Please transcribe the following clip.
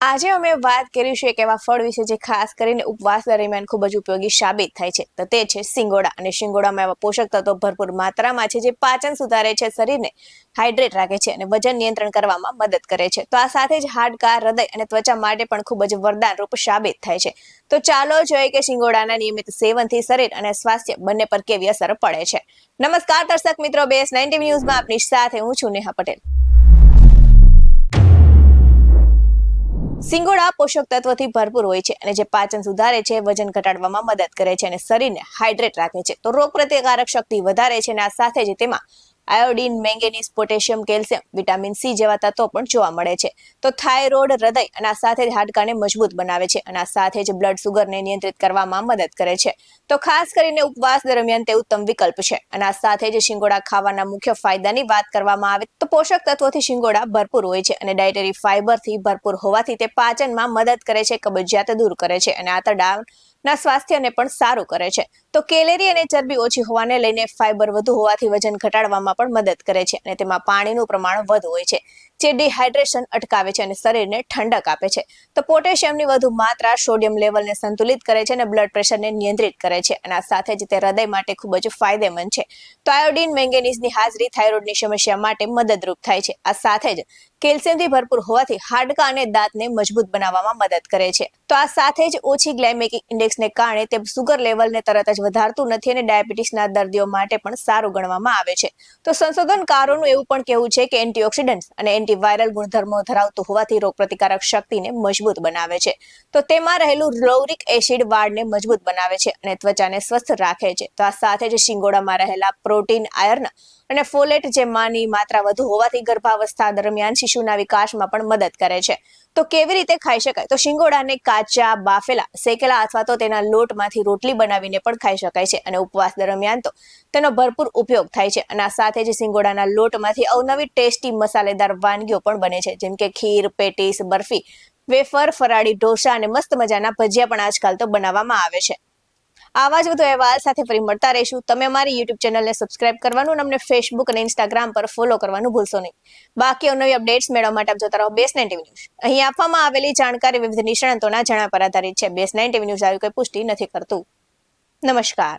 આજે અમે વાત કરીશું એક એવા ફળ વિશે જે ખાસ કરીને ઉપવાસ દરમિયાન ખૂબ જ ઉપયોગી સાબિત થાય છે તો તે છે સિંગોડા અને સિંગોડામાં એવા પોષક તત્વો ભરપૂર માત્રામાં છે જે પાચન સુધારે છે, શરીરને હાઇડ્રેટ રાખે છે અને વજન નિયંત્રણ કરવામાં મદદ કરે છે. તો આ સાથે જ હાડકા, હૃદય અને ત્વચા માટે પણ ખૂબ જ વરદાન રૂપ સાબિત થાય છે. તો ચાલો જોઈએ કે સિંગોડાના નિયમિત સેવનથી શરીર અને સ્વાસ્થ્ય બંને પર કેવી અસર પડે છે. નમસ્કાર દર્શક મિત્રો, BS19 ન્યૂઝમાં આપની સાથે હું છું નેહા પટેલ. સિંગોડા પોષક તત્વોથી ભરપૂર હોય છે અને જે પાચન સુધારે છે, વજન ઘટાડવામાં મદદ કરે છે અને શરીરને હાઇડ્રેટ રાખે છે. તો રોગ પ્રતિકારક શક્તિ વધારે છે અને આ સાથે જ તેમાં iodine, manganese, potassium, calcium, vitamin C જેવા તત્વો પણ જોવા મળે છે. તો થાઇરોઇડ, હૃદય અને આ સાથે જ હાડકાને મજબૂત બનાવે છે અને આ સાથે જ બ્લડ સુગરને નિયંત્રિત કરવામાં મદદ કરે છે. તો ખાસ કરીને ઉપવાસ દરમિયાન તે ઉત્તમ વિકલ્પ છે. અને આ સાથે જ શિંગોડા ખાવાના મુખ્ય ફાયદાની વાત કરવામાં આવે તો પોષક તત્વોથી શિંગોડા ભરપૂર હોય છે અને ડાયટરી ફાઇબરથી ભરપૂર હોવાથી તે પાચનમાં મદદ કરે છે, કબજિયાત દૂર કરે છે અને આંતરડાના સ્વાસ્થ્યને પણ સારું કરે છે. તો કેલેરી અને ચરબી ઓછી હોવાને લઈને ફાઇબર વધુ હોવાથી વજન ઘટાડવામાં પણ મદદ કરે છે અને તેમાં પાણીનું પ્રમાણ વધુ હોય છે જે ડિહાઇડ્રેશન અટકાવે છે અને શરીરને ઠંડક આપે છે. તો પોટેશિયમની વધુ માત્રા સોડિયમ લેવલને સંતુલિત કરે છે અને બ્લડ પ્રેશરને નિયંત્રિત કરે છે અને આ સાથે જ તે હૃદય માટે ખૂબ જ ફાયદેમંદ છે. તો આયોડિન, મેંગેનીઝની હાજરી થાઇરોઇડની સમસ્યા માટે મદદરૂપ થાય છે. આ સાથે જ કેલ્શિયમથી ભરપૂર હોવાથી હાડકા અને દાંતને મજબૂત બનાવવામાં મદદ કરે છે. તો આ સાથે જ ઓછી ગ્લાયમેમિક ઇન્ડેક્સને કારણે તે સુગર લેવલને તરત જ વધારતું નથી અને ડાયાબિટીસના દર્દીઓ માટે પણ સારું ગણવામાં આવે છે. તો સંશોધનકારોનું એવું પણ કહેવું છે કે એન્ટીઓક્સિડન્ટ્સ અને એન્ટીવાયરલ ગુણધર્મો ધરાવતું હોવાથી રોગપ્રતિકારક શક્તિને મજબૂત બનાવે છે. તો તેમાં રહેલું લોરિક એસિડ વાળને મજબૂત બનાવે છે અને ત્વચાને સ્વસ્થ રાખે છે. તો આ સાથે જ શિંગોડામાં રહેલા પ્રોટીન, આયર્ન અને ફોલેટ જેમાંની માત્રા વધુ હોવાથી ગર્ભાવસ્થા દરમિયાન શિશુના વિકાસમાં પણ મદદ કરે છે. તો કેવી રીતે ખાઈ શકાય? તો શિંગોડાને કાચા, બાફેલા, શેકેલા અથવા તો તેના લોટમાંથી રોટલી બનાવીને પણ ખાઈ શકાય છે અને ઉપવાસ દરમિયાન તો તેનો ભરપૂર ઉપયોગ થાય છે. અને આ સાથે જ શિંગોડાના લોટમાંથી અવનવી ટેસ્ટી મસાલેદાર વાનગીઓ પણ બને છે, જેમ કે ખીર, પેટીસ, બરફી, વેફર, ફરાળી ઢોસા અને મસ્ત મજાના ભજીયા પણ આજકાલ તો બનાવવામાં આવે છે. આવા જ વધુ અહેવાલ સાથે ફરી મળતા રહીશું. તમે અમારી યુટ્યુબ ચેનલને સબસ્ક્રાઇબ કરવાનું અને અમને ફેસબુક અને ઇન્સ્ટાગ્રામ પર ફોલો કરવાનું ભૂલશો નહીં. બાકી નવી અપડેટ્સ મેળવવા માટે આપ જોતા રહો BS19 ન્યૂઝ. અહીં આપવામાં આવેલી જાણકારી વિવિધ નિષ્ણાતોના જણાવ્યા પર આધારિત છે. BS19 ન્યૂઝ આવી કોઈ પુષ્ટિ નથી કરતું. નમસ્કાર.